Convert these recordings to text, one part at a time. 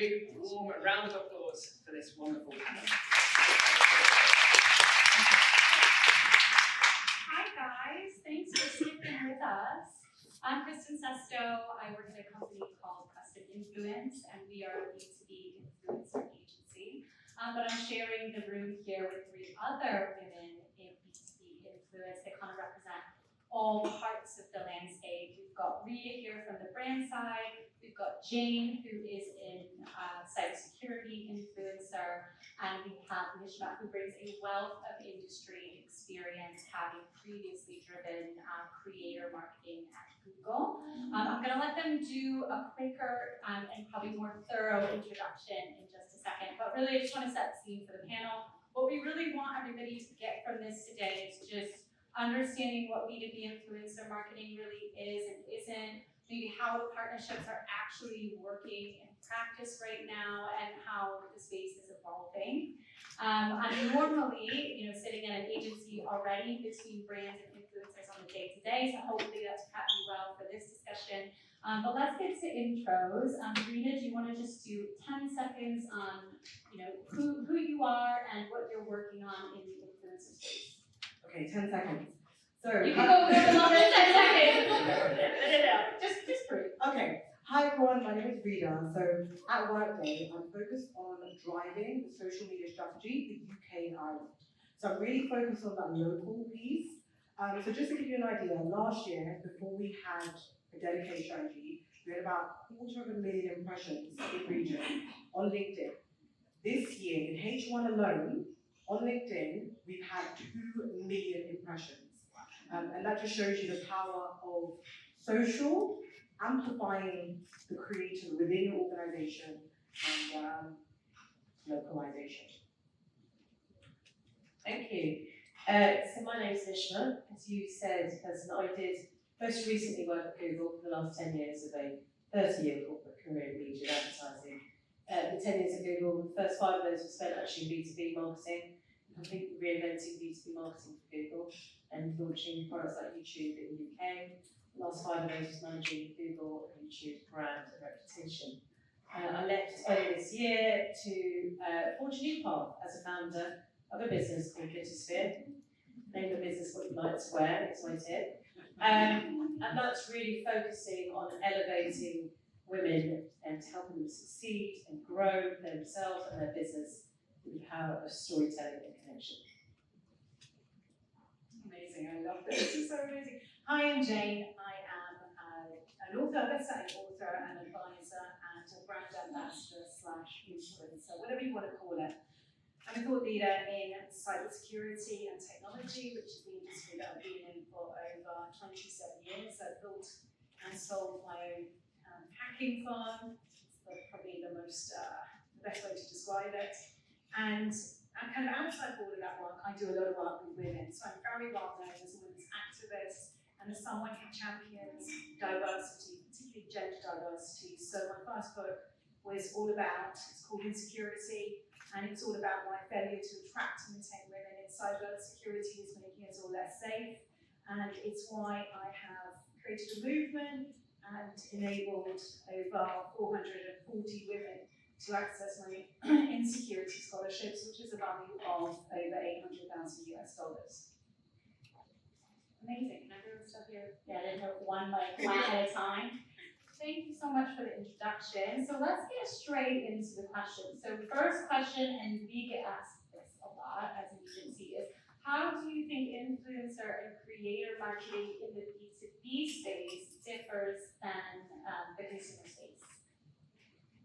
big, warm round of applause for this wonderful panel. Hi guys, thanks for sticking with us. I'm Kristen Sesto. I work at a company called Custom Influence, and we are a B2B influencer agency. But I'm sharing the room here with 3 other women in B2B influence that kind of represent all parts of the landscape. We've got Rida here from the brand side. We've got Jane, who is in cybersecurity influencer, and we have Nishma, who brings a wealth of industry experience, having previously driven creator marketing at Google. I'm going to let them do a quicker and probably more thorough introduction in just a second, but really I just want to set the scene for the panel. What we really want everybody to get from this today is just understanding what B2B influencer marketing really is and isn't, maybe how the partnerships are actually working in practice right now, and how the space is evolving. I'm normally, sitting at an agency already between brands and influencers on the day-to-day, so hopefully that's prepped you well for this discussion. But let's get to intros. Rida, do you want to just do 10 seconds on, who you are and what you're working on in the influencer space? Okay, 10 seconds. So you can go for longer than 10 seconds. No. Just brief. Okay. Hi everyone, my name is Rida. So at Workday, I'm focused on driving the social media strategy for UK and Ireland. So I'm really focused on that local piece. So just to give you an idea, last year, before we had a dedicated strategy, we had about 250,000 impressions in region on LinkedIn. This year, in H1 alone, on LinkedIn, we've had 2 million impressions. And that just shows you the power of social, amplifying the creator within your organization, and localization. Thank you. So my name's Nishma. As you said, I did most recently work at Google for the last 10 years of a 30-year corporate career in media and advertising. The 10 years at Google, the first 5 of those were spent actually in B2B marketing, completely reinventing B2B marketing for Google and launching products like YouTube in the UK. The last 5 of those was managing Google and YouTube brand and reputation. I left earlier this year to forge a new path as a founder of a business called Glittersphere. Name the business what you like to wear, it's my tip. And that's really focusing on elevating women and helping them succeed and grow themselves and their business through the power of storytelling and connection. Amazing, I love this. This is so amazing. Hi, I'm Jane. I am an author, best-selling author, and advisor, and a brand ambassador / influencer, whatever you want to call it. I'm a thought leader in cybersecurity and technology, which is the industry that I've been in for over 27 years. I've built and sold my own hacking farm. It's probably the best way to describe it. And kind of outside of all of that work, I do a lot of work with women. So I'm very well known as a women's activist and as someone who champions diversity, particularly gender diversity. So my first book was all about, it's called Insecurity, and it's all about my failure to attract and retain women in cybersecurity is making us all less safe. And it's why I have created a movement and enabled over 440 women to access my insecurity scholarships, which is a value of over $800,000 US. Amazing. Can everyone still hear? Yeah, they have one at a time. Thank you so much for the introduction. So let's get straight into the questions. So first question, and we get asked this a lot as an agency, is how do you think influencer and creator marketing in the B2B space differs than the consumer space?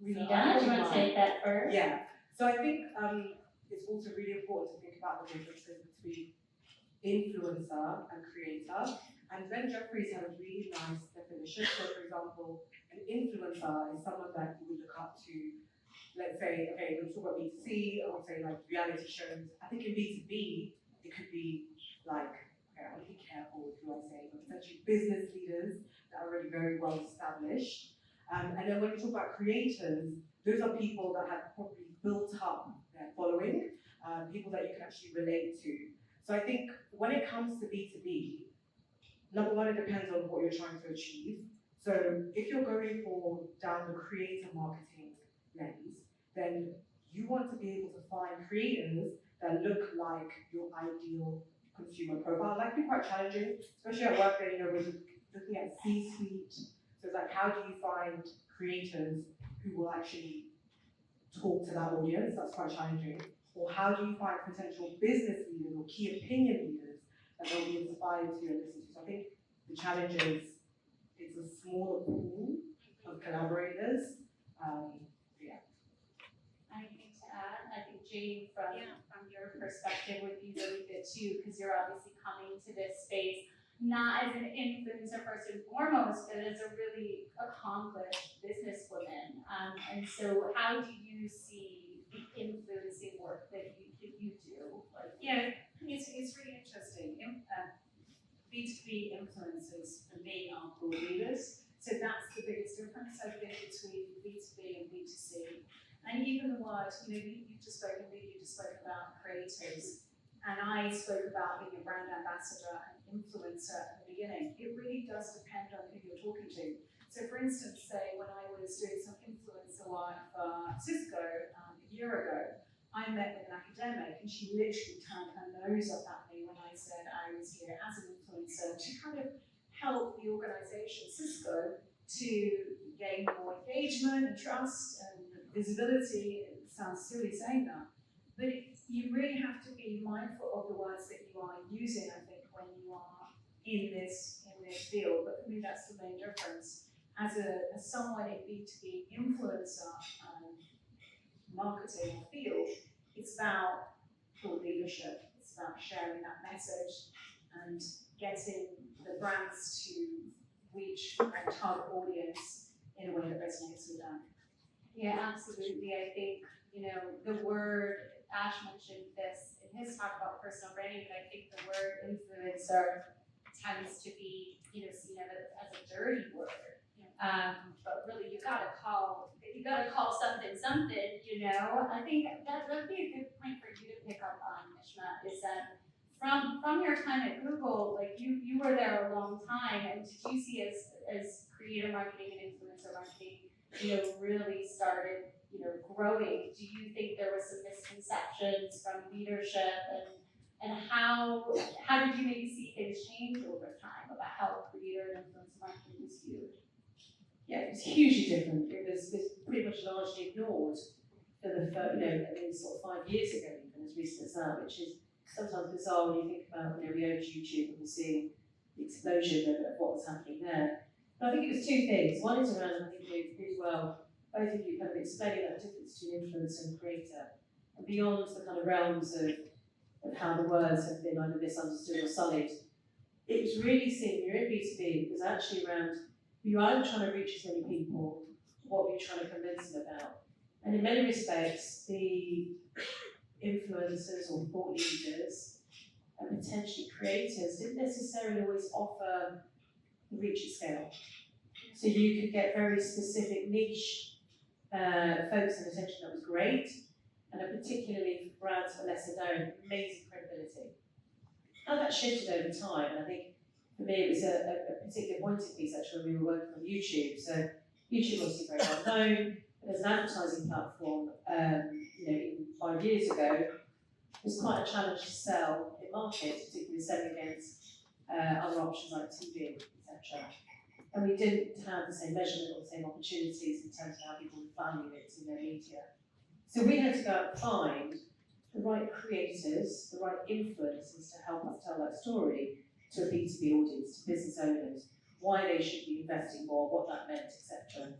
Rida, do you want to take that first? Yeah. So I think it's also really important to think about the differences between influencer and creator. And Ben Jeffries had a really nice definition. So for example, an influencer is someone that you would look up to. Let's say, okay, we'll talk about B2C, I would say like reality shows. I think in B2B, it could be like, okay, I want to be careful with who I say, but essentially business leaders that are already very well established. And then when we talk about creators, those are people that have probably built up their following, people that you can actually relate to. So I think when it comes to B2B, number one, it depends on what you're trying to achieve. So if you're going for down the creator marketing lens, then you want to be able to find creators that look like your ideal consumer profile. That can be quite challenging, especially at work. You know, we're looking at C-suite. So it's like, how do you find creators who will actually talk to that audience? That's quite challenging. Or how do you find potential business leaders or key opinion leaders that they'll be inspired to and listen to? So I think the challenge is it's a smaller pool of collaborators. Anything to add? I think Jane, from your perspective, would be really good too, because you're obviously coming to this space not as an influencer first and foremost, but as a really accomplished businesswoman. And so, how do you see the influencing work that you do? Like, Yeah, it's really interesting. B2B influencers for me are thought leaders. So that's the biggest difference, I think, between B2B and B2C. And even the word, you know, you just spoke about creators. And I spoke about being a brand ambassador and influencer at the beginning. It really does depend on who you're talking to. So for instance, say when I was doing some influencer work for Cisco a year ago, I met with an academic and she literally turned her nose up at me when I said I was here as an influencer to kind of help the organization Cisco to gain more engagement and trust and visibility. It sounds silly saying that, but you really have to be mindful of the words that you are using, I think, when you are in this field. But for me, that's the main difference. As someone in B2B influencer marketing field, it's about thought leadership. It's about sharing that message and getting the brands to reach a target audience in a way that resonates with them. yeah, absolutely. I think, you know, the word, Ash mentioned this in his talk about personal branding, but I think the word influencer tends to be, you know, seen as a dirty word. But really, you gotta call something, you know. I think that would be a good point for you to pick up on, Nishma, is that from your time at Google, like you were there a long time, and did you see as creator marketing and influencer marketing, you know, really started, you know, growing? Do you think there were some misconceptions from leadership, and how did you maybe see things change over time about how creator and influencer marketing was viewed? Yeah, it was hugely different. It was pretty much largely ignored for the first, you know, I mean, sort of 5 years ago, even as recent as that, which is sometimes bizarre when you think about, you know, we owned YouTube and we're seeing the explosion of what was happening there. But I think it was two things. One is around, I think you did really well, both of you kind of explaining that difference between influencer and creator, and beyond the kind of realms of how the words have been either misunderstood or sullied. It was really seen, you're in B2B, it was actually around, you're either trying to reach as many people, what you're trying to convince them about. And in many respects, the influencers or thought leaders and potentially creators didn't necessarily always offer the reach at scale. So you could get very specific niche focus and attention that was great, and particularly for brands that were lesser known, amazing credibility. How that shifted over time, and I think for me it was a particular pointed piece actually when we were working on YouTube. So YouTube obviously very well known, but as an advertising platform, you know, even 5 years ago, it was quite a challenge to sell in markets, particularly selling against other options like TV, etc. And we didn't have the same measurement or the same opportunities in terms of how people would value it in their media. So we had to go out and find the right creators, the right influencers to help us tell that story to a B2B audience, to business owners, why they should be investing more, what that meant, etc.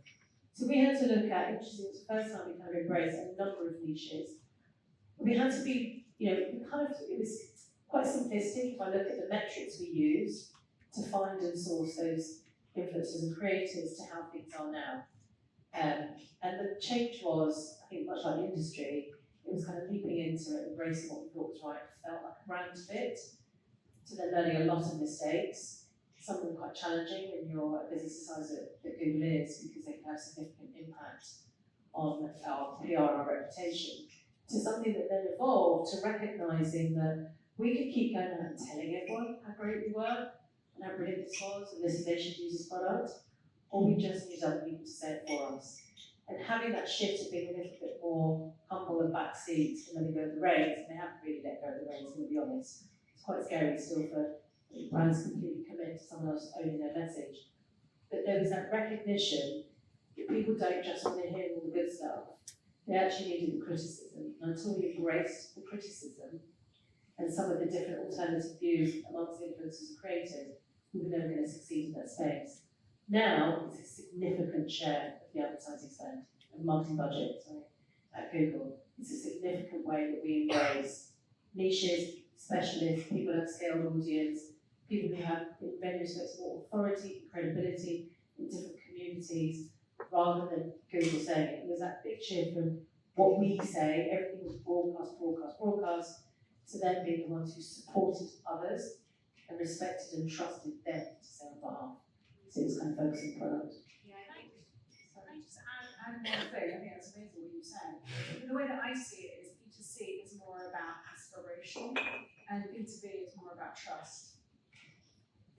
So we had to look at, interesting, it was the first time we kind of embraced a number of niches. We had to be, you know, it was quite simplistic if I look at the metrics we used to find and source those influencers and creators to how things are now. And the change was, I think much like the industry, it was kind of leaping into it, embracing what we thought was right, felt like a brand fit, to then learning a lot of mistakes, some of them quite challenging when you're a business the size that Google is, because they can have significant impact on our PR and our reputation, to something that then evolved to recognising that we could keep going out and telling everyone how great we were and how brilliant this was and they should use this product, or we just need other people to say it for us. And having that shift of being a little bit more humble and backseat and letting go of the reins, and they haven't really let go of the reins, to be honest. It's quite scary still for brands completely commit to someone else owning their message. But there was that recognition that people don't just want to hear all the good stuff. They actually needed the criticism. And until we embraced the criticism and some of the different alternative views amongst influencers and creators, we were never going to succeed in that space. Now, it's a significant share of the advertising spend and marketing budget, at Google. It's a significant way that we embrace niches, specialists, people who have scaled audience, people who have, in many respects, more authority, credibility in different communities, rather than Google saying it. There's that big shift from what we say, everything was broadcast, to them being the ones who supported others and respected and trusted them to say on behalf. So it's kind of focusing product. Yeah, can I just add one thing? I think that's amazing what you said. But the way that I see it is B2C is more about aspiration and B2B is more about trust.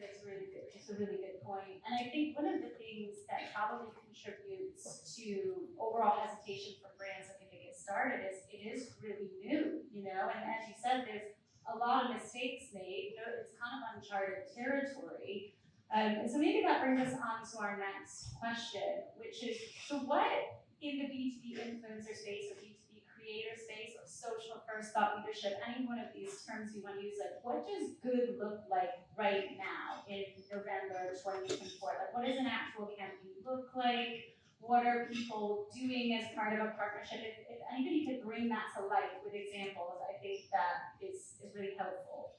That's really good. It's a really good point. And I think one of the things that probably contributes to overall hesitation for brands looking to get started is it is really new, you know. And as you said, there's a lot of mistakes made. It's kind of uncharted territory. And so maybe that brings us on to our next question, which is, so what in the B2B influencer space or B2B creator space or social first thought leadership, any one of these terms you want to use, like what does good look like right now in November 2024? Like what does an actual campaign look like? What are people doing as part of a partnership? If anybody could bring that to life with examples, I think that is really helpful.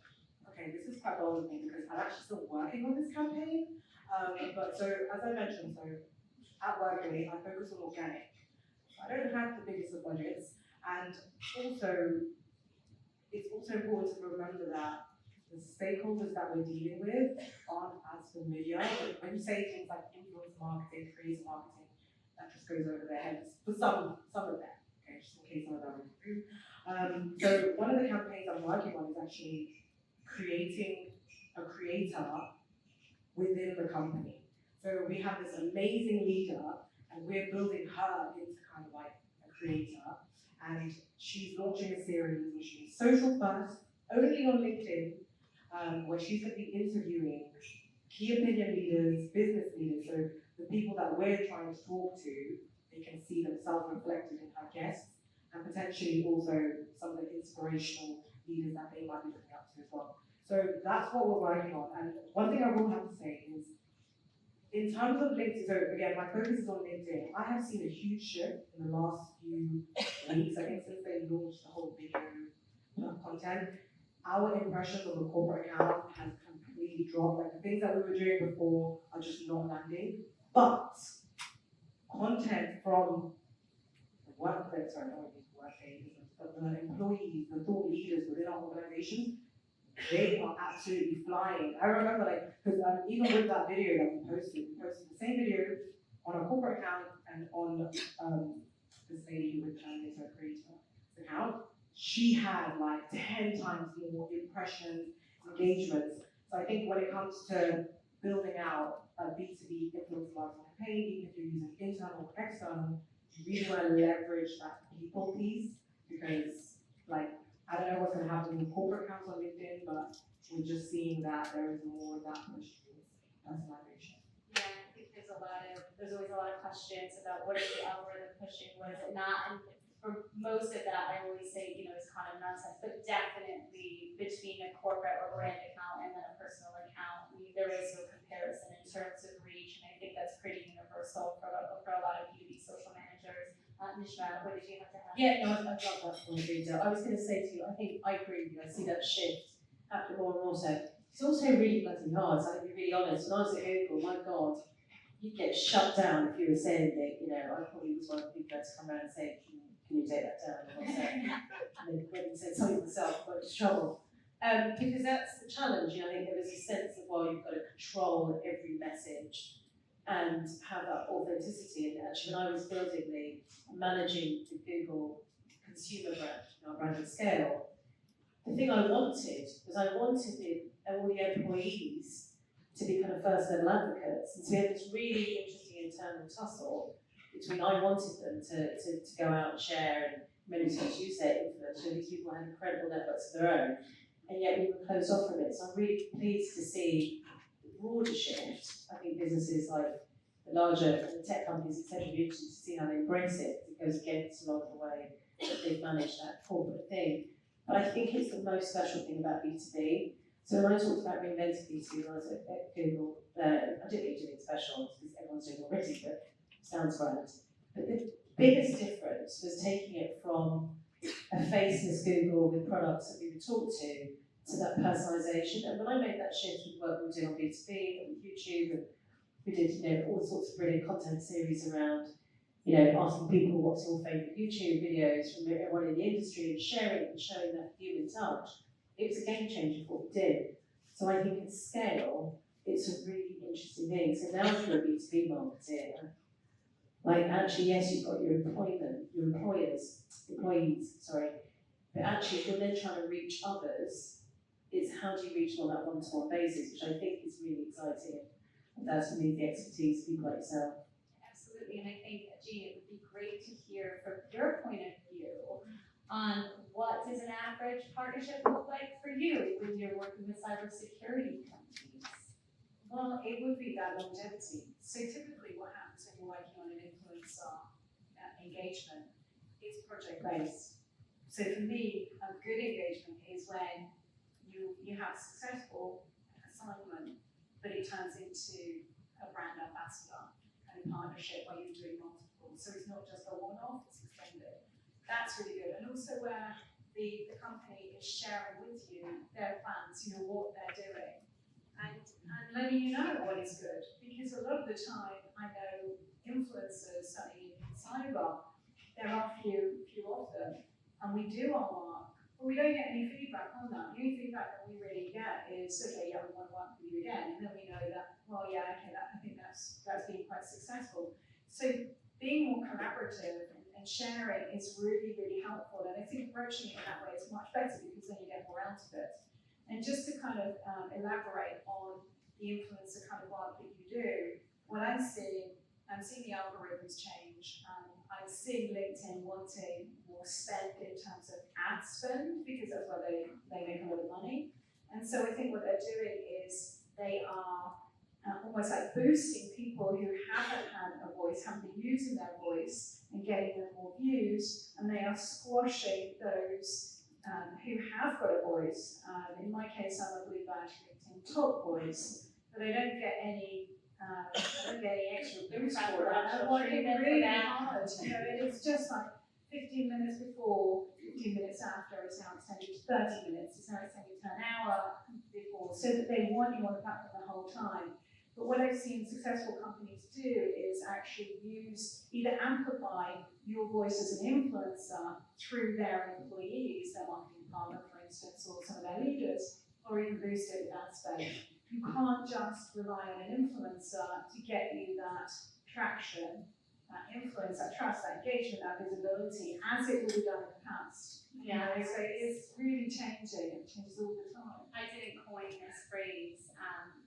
Okay, this is quite bold of me because I'm actually still working on this campaign. But so, as I mentioned, so at Oyebade, I focus on organic. So I don't have the biggest of budgets, and also, it's also important to remember that the stakeholders that we're dealing with aren't as familiar. When you say things like influence marketing, creative marketing, that just goes over their heads for some of them. Okay, just in case some of them are through. So one of the campaigns I'm working on is actually creating a creator within the company. So we have this amazing leader and we're building her into kind of like a creator, and she's launching a series which is social first, only on LinkedIn, where she's going to be interviewing key opinion leaders, business leaders, so the people that we're trying to talk to, they can see themselves reflected in her guests, and potentially also some of the inspirational leaders that they might be looking up to as well. So that's what we're working on. And one thing I will have to say is, in terms of LinkedIn, so again, my focus is on LinkedIn. I have seen a huge shift in the last few weeks. I think since they launched the whole video content, our impressions of the corporate account has completely dropped. Like the things that we were doing before are just not landing. But content from the workplace, sorry, I don't want to use workplace, but the employees, the thought leaders within our organizations, they are absolutely flying. I remember, like, because even with that video that we posted the same video on a corporate account and on this lady with it's her creator account. She had like 10 times more impressions, engagements. So I think when it comes to building out a B2B influence marketing campaign, even if you're using internal or external, you really want to leverage that people piece, because like, I don't know what's going to happen with corporate accounts on LinkedIn, but we're just seeing that there is more of that push towards personalization. Yeah, I think there's always a lot of questions about what is the algorithm pushing, what is it not, and for most of that, I always say, it's kind of nonsense, but definitely between a corporate or brand account and then a personal account, there is no comparison in terms of reach, and I think that's pretty universal for a lot of B2B social managers. Nishma, what did you have to add? Yeah, no, I love that point, Rida. I was going to say to you, I think I agree with you. I see that shift happen more and more so. It's also really bloody hard, so I have to be really honest. When I was at Google, my God, you'd get shut down if you were saying anything. I probably was one of the people that had to come around and say, can you take that down? And then when you said something myself, I got into trouble. Because that's the challenge. I think there was a sense of, well, you've got to control every message and have that authenticity. And actually, when I was managing the Google consumer brand at scale, the thing I wanted was all the employees to be kind of first level advocates, and to have this really interesting internal tussle between I wanted them to go out and share, and many times you say influence, these people had incredible networks of their own, and yet we were closed off from it. So I'm really pleased to see the broader shift. I think businesses like the larger the tech companies, etc., be interested to see how they embrace it. It goes against a lot of the way that they've managed that corporate thing. But I think it's the most special thing about B2B. So when I talked about reinventing B2B when I was at Google, I didn't mean anything special because everyone's doing it already, but it sounds grand. But the biggest difference was taking it from a faceless Google with products that we would talk to that personalisation. And when I made that shift with work we were doing on B2B and with YouTube, and we did all sorts of brilliant content series around asking people what's your favourite YouTube videos from everyone in the industry and sharing and showing that human touch. It was a game changer for what we did. So I think at scale, it's a really interesting thing. So now if you're a B2B marketer, actually, yes, you've got your employees, but actually if you're then trying to reach others, it's how do you reach them on that one-to-one basis, which I think is really exciting. And that's really the expertise of people like yourself. Absolutely, and I think, Jean, it would be great to hear from your point of view on what does an average partnership look like for you when you're working with cybersecurity companies? Well, it would be that longevity. So typically what happens when you're working on an influencer engagement is project-based. So for me, a good engagement is when you have a successful assignment, but it turns into a brand ambassador kind of partnership where you're doing multiple. So it's not just a one-off, it's extended. That's really good. And also where the company is sharing with you their plans, what they're doing, and letting you know what is good. Because a lot of the time, I know influencers, certainly in cyber, there are few of them, and we do our work, but we don't get any feedback on that. The only feedback that we really get is, okay, yeah, we want to work with you again, and then we know that, well, yeah, okay, I think that's been quite successful. So being more collaborative and sharing is really, really helpful, and I think approaching it in that way is much better because then you get more out of it. And just to kind of elaborate on the influencer kind of work that you do, what I'm seeing the algorithms change. I'm seeing LinkedIn wanting more spend in terms of ad spend because that's where they make a lot of money. And so I think what they're doing is they are almost like boosting people who haven't had a voice, haven't been using their voice and getting them more views, and they are squashing those who have got a voice. In my case, I'm a Blue Badge LinkedIn top voice, but I don't get any extra boost for it. I'm working really hard. It's just like 15 minutes before, 15 minutes after. It's now extended to 30 minutes. It's now extended to an hour before, so that they want you on the platform the whole time. But what I've seen successful companies do is actually either amplify your voice as an influencer through their employees, their marketing department, for instance, or some of their leaders, or even boost it with ad spend. You can't just rely on an influencer to get you that traction, that influence, that trust, that engagement, that visibility, as it would be done in the past. Yeah. So it's really changing. It changes all the time. I didn't coin this phrase,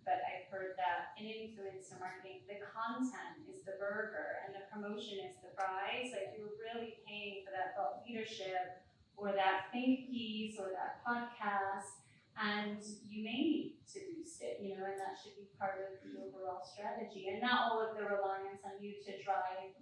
but I've heard that in influencer marketing, the content is the burger and the promotion is the fries. Like you're really paying for that thought leadership or that think piece or that podcast, and you may need to boost it, and that should be part of the overall strategy, and not all of the reliance on you to drive,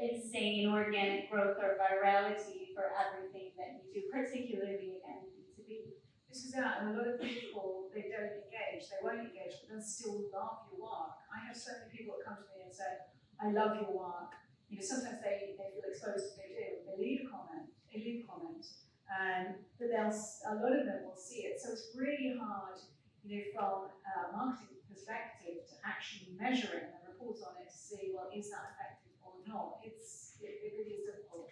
insane organic growth or virality for everything that you do, particularly again in B2B. This is that, and a lot of people, they don't engage, they won't engage, but they'll still love your work. I have so many people that come to me and say, I love your work. Sometimes they feel exposed, they do. They leave a comment, but a lot of them will see it. So it's really hard, from a marketing perspective to actually measure it and report on it to see, well, is that effective or not? It really is difficult.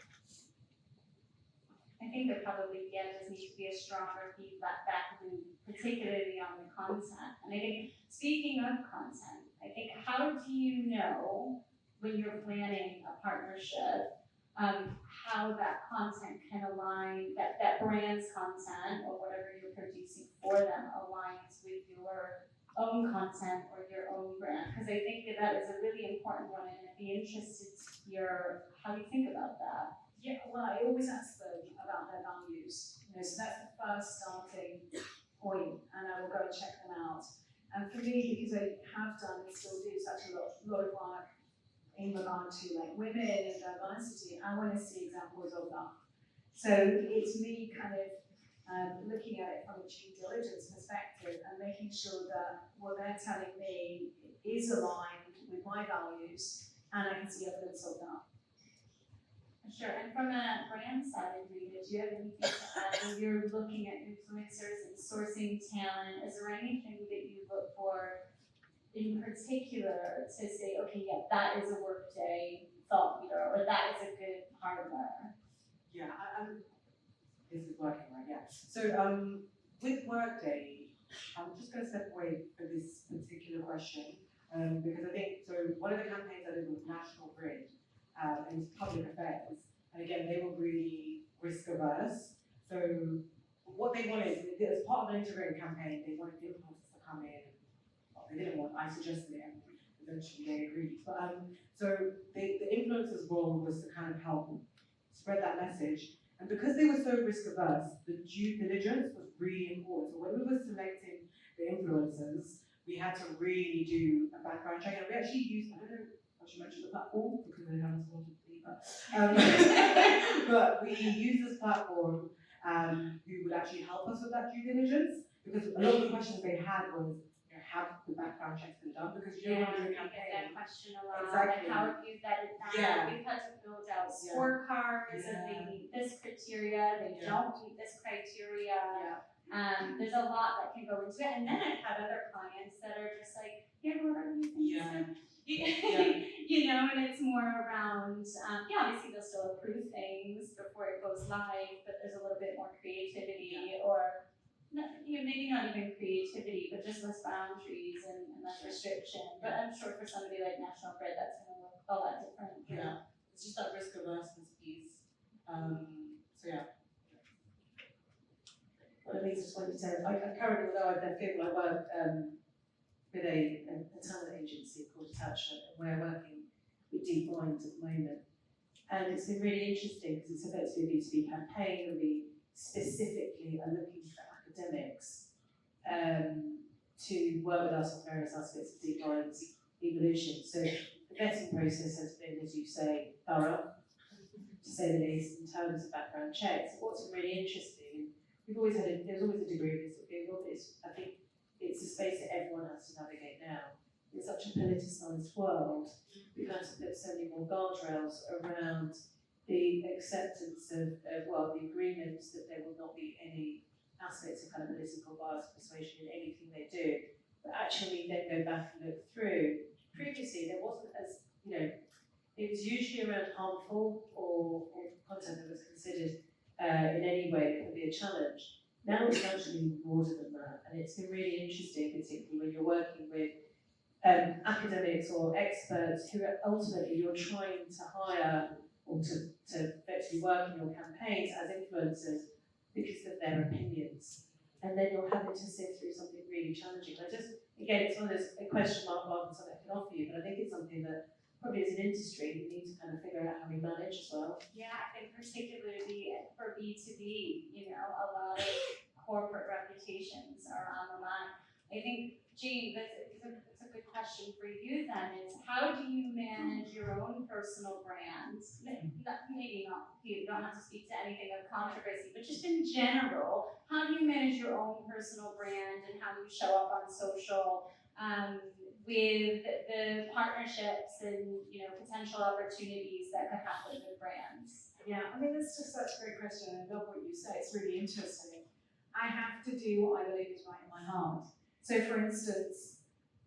I think there probably, does need to be a stronger feedback loop, particularly on the content. And I think, speaking of content, I think how do you know when you're planning a partnership, how that content can align, that brand's content or whatever you're producing for them aligns with your own content or your own brand? Because I think that is a really important one, and I'd be interested to hear how you think about that. Yeah, well, I always ask them about their values, so that's the first starting point, and I will go and check them out. And for me, because I have done and still do such a lot of work in regard to like women and diversity, I want to see examples of that. So it's me kind of looking at it from a due diligence perspective and making sure that what they're telling me is aligned with my values, and I can see evidence of that. Sure, and from a brand side, Rida, do you have anything to add when you're looking at influencers and sourcing talent? Is there anything that you look for in particular to say, okay, yeah, that is a Workday thought leader, or that is a good partner? Yeah, this is working, right? Yeah. So with Workday, I'm just going to step away from this particular question because I think, so one of the campaigns I did was National Grid, and it's public affairs. And again, they were really risk averse. So what they wanted, as part of an integrated campaign, they wanted the influencers to come in. Well, they didn't want, I suggested it, and eventually they agreed. But so the influencers' role was to kind of help spread that message. And because they were so risk averse, the due diligence was really important. So when we were selecting the influencers, we had to really do a background check. And we actually used, I don't know, I should mention the platform because they haven't sponsored me, but we used this platform who would actually help us with that due diligence, because a lot of the questions they had was, have the background checks been done? Because you know, when you do a I get that campaign, question a lot. exactly. Like, how have you vetted that? Yeah. We've had to build out scorecards if they meet this criteria, they don't meet this criteria. There's a lot that can go into it. And then I've had other clients that are just like, yeah, what are these things? And it's more around, obviously they'll still approve things before it goes live, but there's a little bit more creativity or maybe not even creativity, but just less boundaries and less restriction. But I'm sure for somebody like National Grid, that's going to look a lot different. Yeah, it's just that risk averseness piece. So yeah. One of the things I just wanted to say, I currently, although I don't feel I work with a talent agency called Attachment, and we're working with Deep Minds at the moment. And it's been really interesting because it's effectively a B2B campaign, and we specifically are looking for academics to work with us on various aspects of Deep Minds evolution. So the vetting process has been, as you say, thorough, to say the least, in terms of background checks. What's been really interesting, there's always a degree of this at Google, but I think it's a space that everyone has to navigate now. In such a politicised world, we've had to put so many more guardrails around the acceptance of the agreements that there will not be any aspects of kind of political bias persuasion in anything they do. But actually then go back and look through. Previously there wasn't as, it was usually around harmful or content that was considered in any way that could be a challenge. Now it's actually broader than that, and it's been really interesting, particularly when you're working with academics or experts who are ultimately you're trying to hire or to effectively work in your campaigns as influencers because of their opinions. And then you're having to sift through something really challenging. Again, it's one of those, a question mark rather than something I can offer you, but I think it's something that probably as an industry we need to kind of figure out how we manage as well. Yeah, I think particularly for B2B, a lot of corporate reputations are on the line. I think, Jane, that's a good question for you then, is how do you manage your own personal brand? Maybe not, you don't have to speak to anything of controversy, but just in general, how do you manage your own personal brand and how you show up on social with the partnerships and potential opportunities that could happen with brands? Yeah, I mean, that's just such a great question. I love what you say. It's really interesting. I have to do what I believe is right in my heart. So, for instance,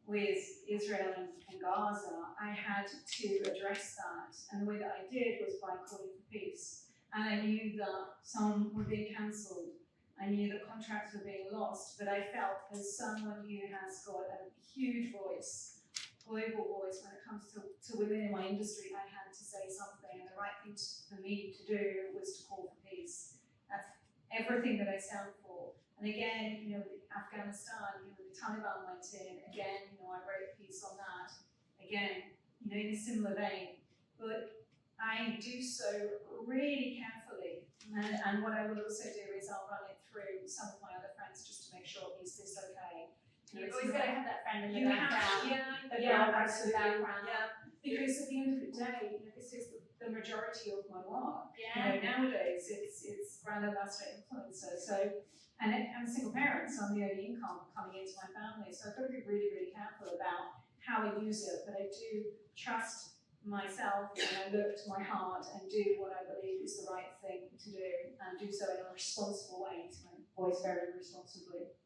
with Israel and Gaza, I had to address that. And the way that I did was by calling for peace. And I knew that some were being cancelled. I knew that contracts were being lost. But I felt as someone who has got a huge voice, global voice, when it comes to women in my industry, I had to say something. And the right thing for me to do was to call for peace. That's everything that I stand for. And again, you know, Afghanistan, you know, the Taliban went in, again, you know, I wrote a piece on that, again, you know, in a similar vein. But I do so really carefully. And what I will also do is I'll run it through some of my other friends just to make sure, is this okay? You always gotta have that friend in the You have, background. yeah, Absolutely. absolutely, yeah. Because at the end of the day, you know, this is the majority of my work. Yeah. You know, nowadays it's brand ambassador influencer. So, and I'm a single parent, so I'm the only income coming into my family. So I've got to be really, really careful about how I use it. But I do trust myself and I look to my heart and do what I believe is the right thing to do and do so in a responsible way, to my voice very responsibly.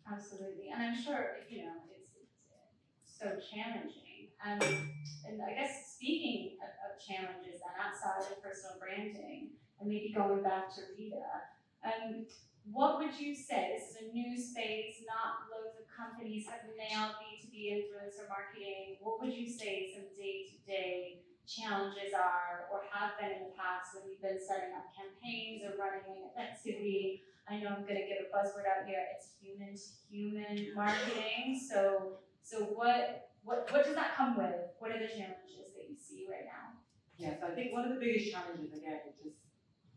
Absolutely, and I'm sure, you know, it's so challenging. And I guess speaking of challenges and outside of personal branding, and maybe going back to Rida, what would you say, this is a new space, not loads of companies have nailed B2B influencer marketing, what would you say some day-to-day challenges are, or have been in the past when you've been setting up campaigns or running an activity? I know I'm gonna give a buzzword out here, it's human-to-human marketing, so what does that come with? What are the challenges that you see right now? Yes, I think one of the biggest challenges again is just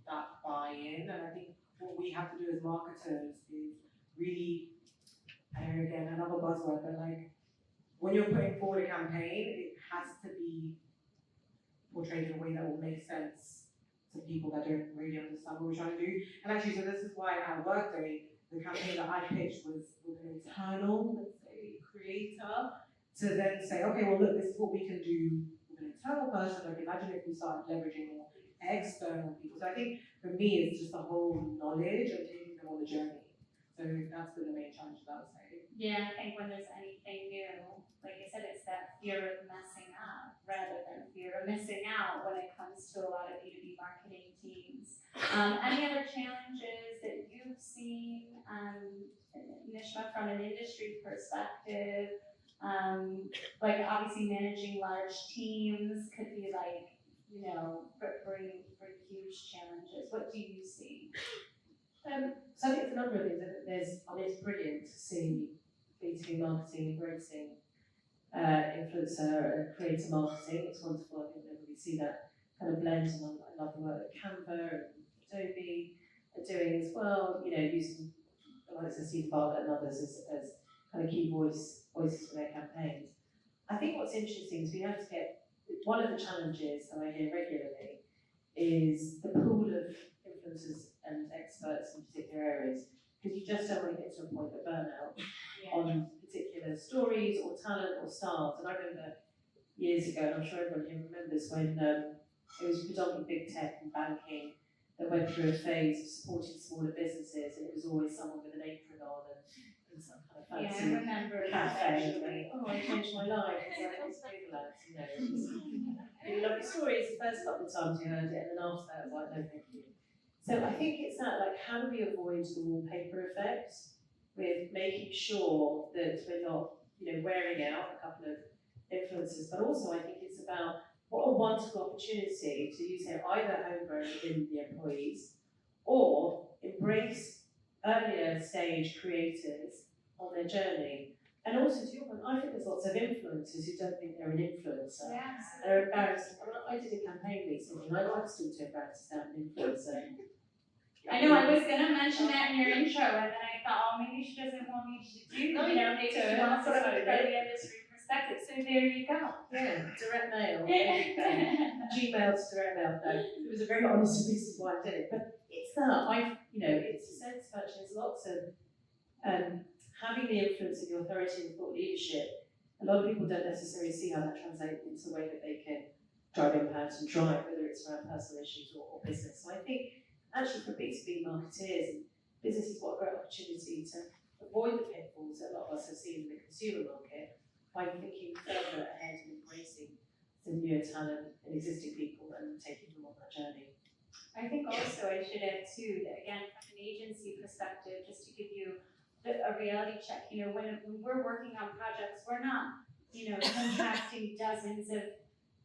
that buy-in, and I think what we have to do as marketers is really, and again, another buzzword, but like when you're putting forward a campaign, it has to be portrayed in a way that will make sense to people that don't really understand what we're trying to do. And actually, so this is why at Workday, the campaign that I pitched was with an internal, let's say, creator, to then say, okay, well look, this is what we can do with an internal person. Like imagine if we start leveraging more external people. So I think for me, it's just the whole knowledge and taking them on the journey. So that's been the main challenge that I would say. Yeah, I think when there's anything new, like I said, it's that fear of messing up rather than fear of missing out when it comes to a lot of B2B marketing teams. Any other challenges that you've seen, Nishma, from an industry perspective? Like obviously managing large teams could be like, you know, bring huge challenges. What do you see? So I think it's a number of things. It's brilliant to see B2B marketing embracing influencer and creator marketing. It's wonderful. I think that we see that kind of blend, and I love the work that Canva and Adobe are doing as well. You know, using the likes of Steve Bartlett and others as kind of key voices for their campaigns. I think what's interesting is we have to get, one of the challenges that I hear regularly is the pool of influencers and experts in particular areas, because you just don't want to get to a point of burnout on particular stories or talent or stars. And I remember years ago, and I'm sure everyone here remembers, when it was predominantly big tech and banking that went through a phase of supporting smaller businesses, and it was always someone with an apron on and some kind of fancy I remember cafe. And I changed my life. It's like, oh, Google ads, you know. It was really lovely stories the first couple of times you heard it, and then after that, I was like, no, thank you. So I think it's that, like, how do we avoid the wallpaper effect with making sure that we're not, you know, wearing out a couple of influencers, but also I think it's about what a wonderful opportunity to use it either homegrown within the employees or embrace earlier stage creators on their journey. And also, to your point, I think there's lots of influencers who don't think they're an influencer. Yeah. They're embarrassed. I did a campaign recently, and I'm still too embarrassed to sound an influencer. I know, I was gonna mention that in your intro, and then I thought, oh, maybe she doesn't want me to do, No, you know, maybe she wants to that's from what I the did. industry perspective, so there you go. Yeah, direct mail. Gmail to direct mail. No, it was a very honest reason why I did it. But it's that you know, it's a sense of actually there's lots of having the influence of the authority and thought leadership. A lot of people don't necessarily see how that translates into the way that they can drive impact and drive, whether it's around personal issues or business. So I think actually for B2B marketeers and businesses, what a great opportunity to avoid the pitfalls that a lot of us have seen in the consumer market by thinking further ahead and embracing some newer talent and existing people and taking them on that journey. I think also I should add too, that again, from an agency perspective, just to give you a reality check, you know, when we're working on projects, we're not, you know, contracting dozens of,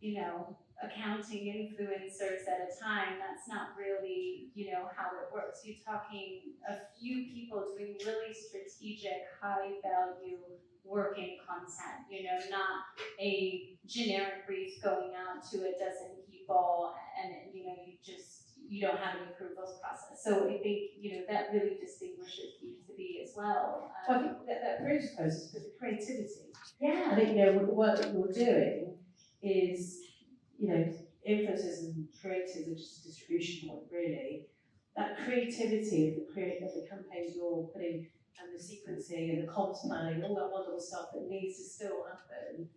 you know, accounting influencers at a time. That's not really, how it works. You're talking a few people doing really strategic, high value working content, not a generic brief going out to a dozen people and, you don't have an approvals process. So I think, that really distinguishes B2B as well. I think that presupposes the creativity. Yeah. I think, with the work that you're doing is, influencers and creators are just a distribution point, really. That creativity of the campaigns you're putting and the sequencing and the comms planning and all that wonderful stuff that needs to still happen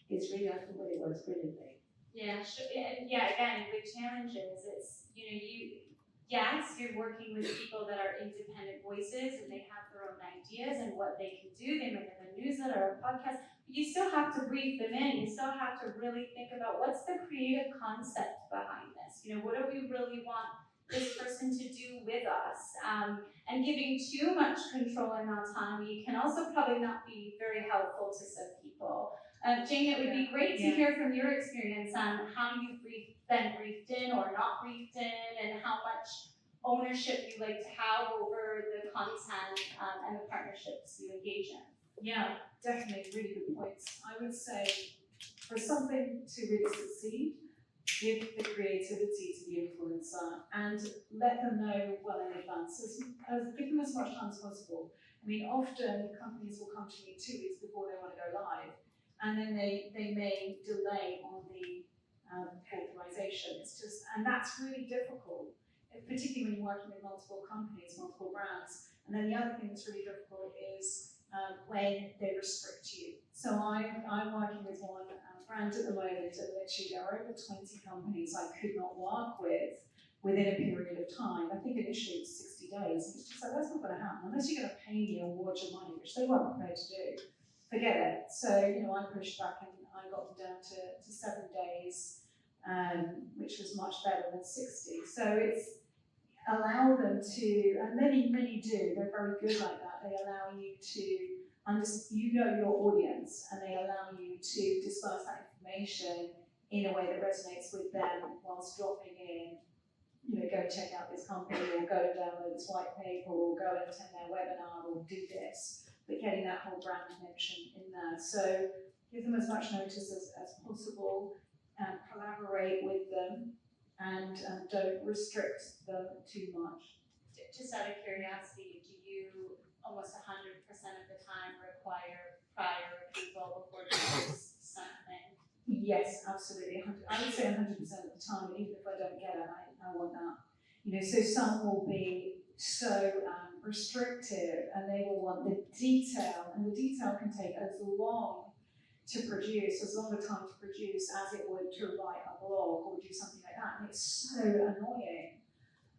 is really, I think, really works brilliantly. Yeah, sure. And again, with challenges, it's, you're working with people that are independent voices and they have their own ideas and what they can do. They might have a newsletter or a podcast, but you still have to brief them in. You still have to really think about what's the creative concept behind this. What do we really want this person to do with us? And giving too much control and autonomy can also probably not be very helpful to some people. Jane, it would be great to hear from your experience on how you've been briefed in or not briefed in, and how much ownership you like to have over the content and the partnerships you engage in. Yeah, definitely, really good points. I would say for something to really succeed, give the creativity to the influencer and let them know well in advance, give them as much time as possible. I mean, often companies will come to me 2 weeks before they want to go live, and then they may delay on the authorization. And that's really difficult, particularly when you're working with multiple companies, multiple brands. And then the other thing that's really difficult is when they restrict you. So I'm working with one brand at the moment, and literally there are over 20 companies I could not work with within a period of time. I think initially it was 60 days. And it's just like, that's not going to happen unless you're going to pay me and award your money, which they weren't prepared to do. Forget it. So, I pushed back and I got them down to 7 days, which was much better than 60. So it's allow them to, and many do, they're very good like that. They allow you to understand, your audience, and they allow you to disperse that information in a way that resonates with them whilst dropping in, go check out this company, or go download this white paper, or go and attend their webinar, or do this, but getting that whole brand connection in there. So give them as much notice as possible, collaborate with them, and don't restrict them too much. Just out of curiosity, do you almost 100% of the time require prior approval before you use something? Yes, absolutely. I would say 100% of the time, even if I don't get it, I want that. So some will be so restrictive, and they will want the detail, and the detail can take as long to produce, as long a time to produce as it would to write a blog or do something like that, and it's so annoying.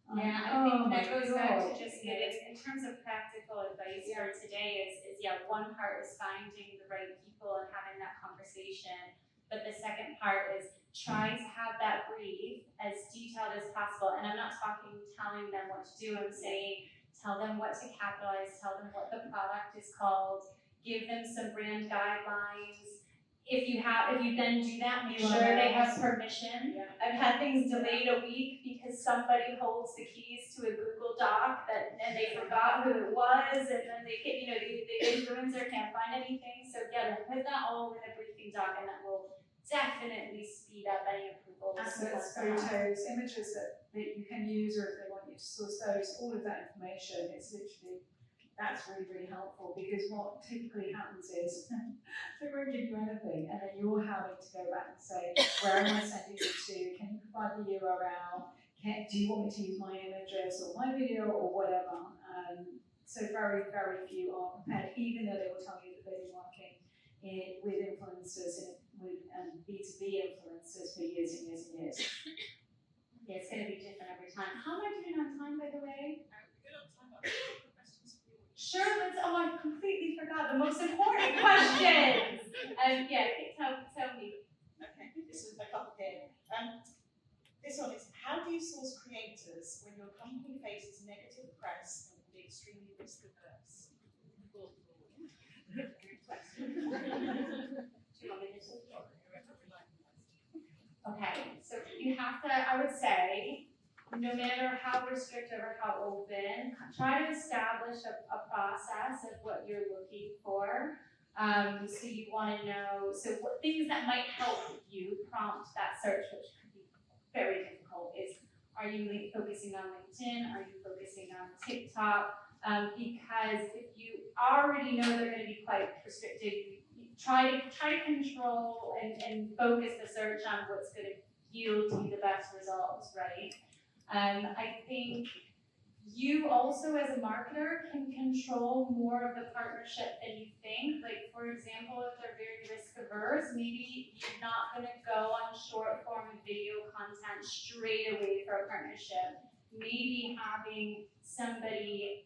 Yeah, I think that goes back to just getting, in terms of practical advice for today is one part is finding the right people and having that conversation, but the second part is try to have that brief as detailed as possible. And I'm not telling them what to do, I'm saying tell them what to capitalize, tell them what the product is called, give them some brand guidelines. If you then do that, make sure they have permission. Yeah. I've had things delayed a week because somebody holds the keys to a Google Doc and they forgot who it was, and then the influencer can't find anything. So put that all in a briefing doc, and that will definitely speed up any approvals. Assets, photos, images that you can use, or if they want you to source those, all of that information. It's literally, that's really helpful, because what typically happens is they won't give you anything, and then you're having to go back and say, where am I sending it to? Can you provide the URL? Do you want me to use my images or my video or whatever? So very few are prepared, even though they will tell you that they've been working with influencers, with B2B influencers for years and years and years. Yeah, it's going to be different every time. How am I doing on time, by the way? Good on time. I've got a couple of questions for you. Sure, I completely forgot the most important questions. Tell me. Okay, this is a couple here. This one is, how do you source creators when your company faces negative press and can be extremely risk averse? Good question. Okay, so you have to, I would say, no matter how restrictive or how open, try to establish a process of what you're looking for. So you want to know, so what things that might help you prompt that search, which could be very difficult, is are you focusing on LinkedIn? Are you focusing on TikTok? Because if you already know they're going to be quite restricted, you try to control and focus the search on what's going to yield you the best results, right? I think you also as a marketer can control more of the partnership than you think. Like for example, if they're very risk averse, maybe you're not gonna go on short form video content straight away for a partnership. Maybe having somebody,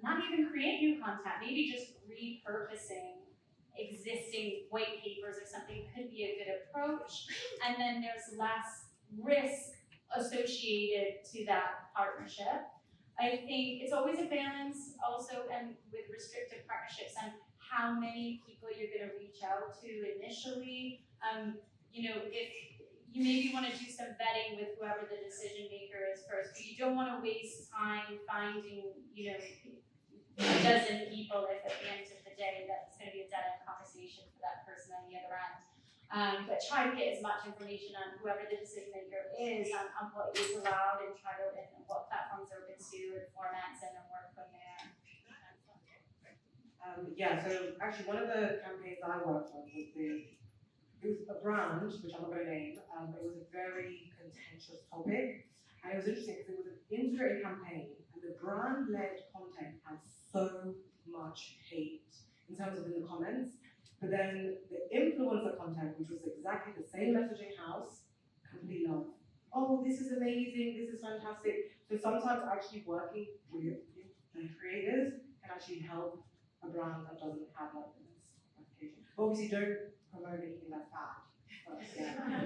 not even create new content, maybe just repurposing existing white papers or something could be a good approach. And then there's less risk associated to that partnership. I think it's always a balance also, and with restrictive partnerships, and how many people you're going to reach out to initially. If you maybe want to do some vetting with whoever the decision maker is first, but you don't want to waste time finding, a dozen people if at the end of the day that's going to be a dead-end conversation for that person on the other end. But try to get as much information on whoever the decision maker is on what is allowed and what platforms are open to and formats and then work from there. So actually one of the campaigns I worked on was it was a brand, which I'm not going to name, but it was a very contentious topic. And it was interesting because it was an integrated campaign and the brand-led content had so much hate in terms of in the comments. But then the influencer content, which was exactly the same messaging house, complete love. Oh, this is amazing, this is fantastic. So sometimes actually working with the creators can actually help a brand that doesn't have like this application. But obviously don't promote anything that's bad. But, yeah.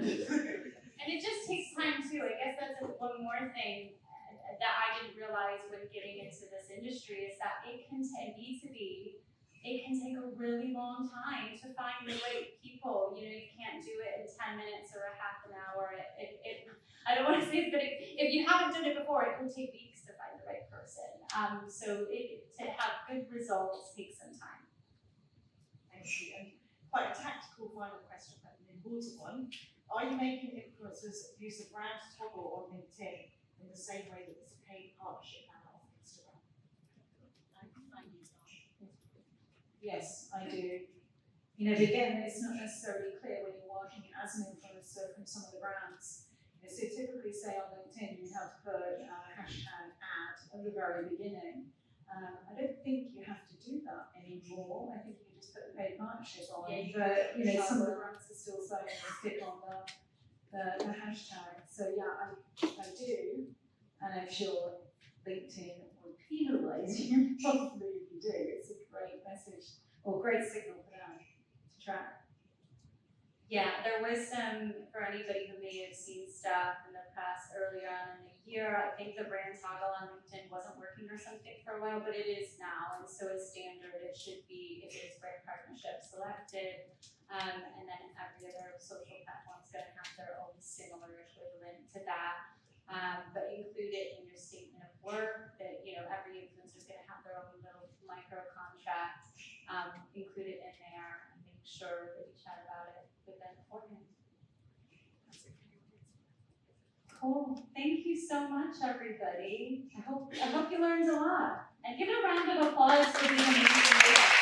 And it just takes time too. I guess that's one more thing that I didn't realize when getting into this industry is that it can take a really long time to find the right people. You can't do it in 10 minutes or a half an hour. I don't want to say it, but if you haven't done it before, it can take weeks to find the right person. So to have good results takes some time. Thank you. And quite a tactical final question, but an important one. Are you making influencers use the brand toggle on LinkedIn in the same way that it's a paid partnership now on Instagram? I use that. Yes, I do. Again, it's not necessarily clear when you're working as an influencer from some of the brands. So typically, say on LinkedIn, you have to put hashtag ad at the very beginning. I don't think you have to do that anymore. I think you can just put the paid partnership on. Yeah, but some of the brands are still saying stick on the hashtag. So yeah, I do, and I'm sure LinkedIn will penalise you probably if you do. It's a great message or great signal for them to track. Yeah, there was some, for anybody who may have seen stuff in the past earlier on in the year, I think the brand toggle on LinkedIn wasn't working or something for a while, but it is now, and so as standard, it should be, if it's brand partnership selected, and then every other social platform is gonna have their own similar equivalent to that. But include it in your statement of work, that, every influencer is gonna have their own little micro contract, include it in there, and make sure that you chat about it with them beforehand. Cool. Thank you so much, everybody. I hope you learned a lot. And give a round of applause for the amazing.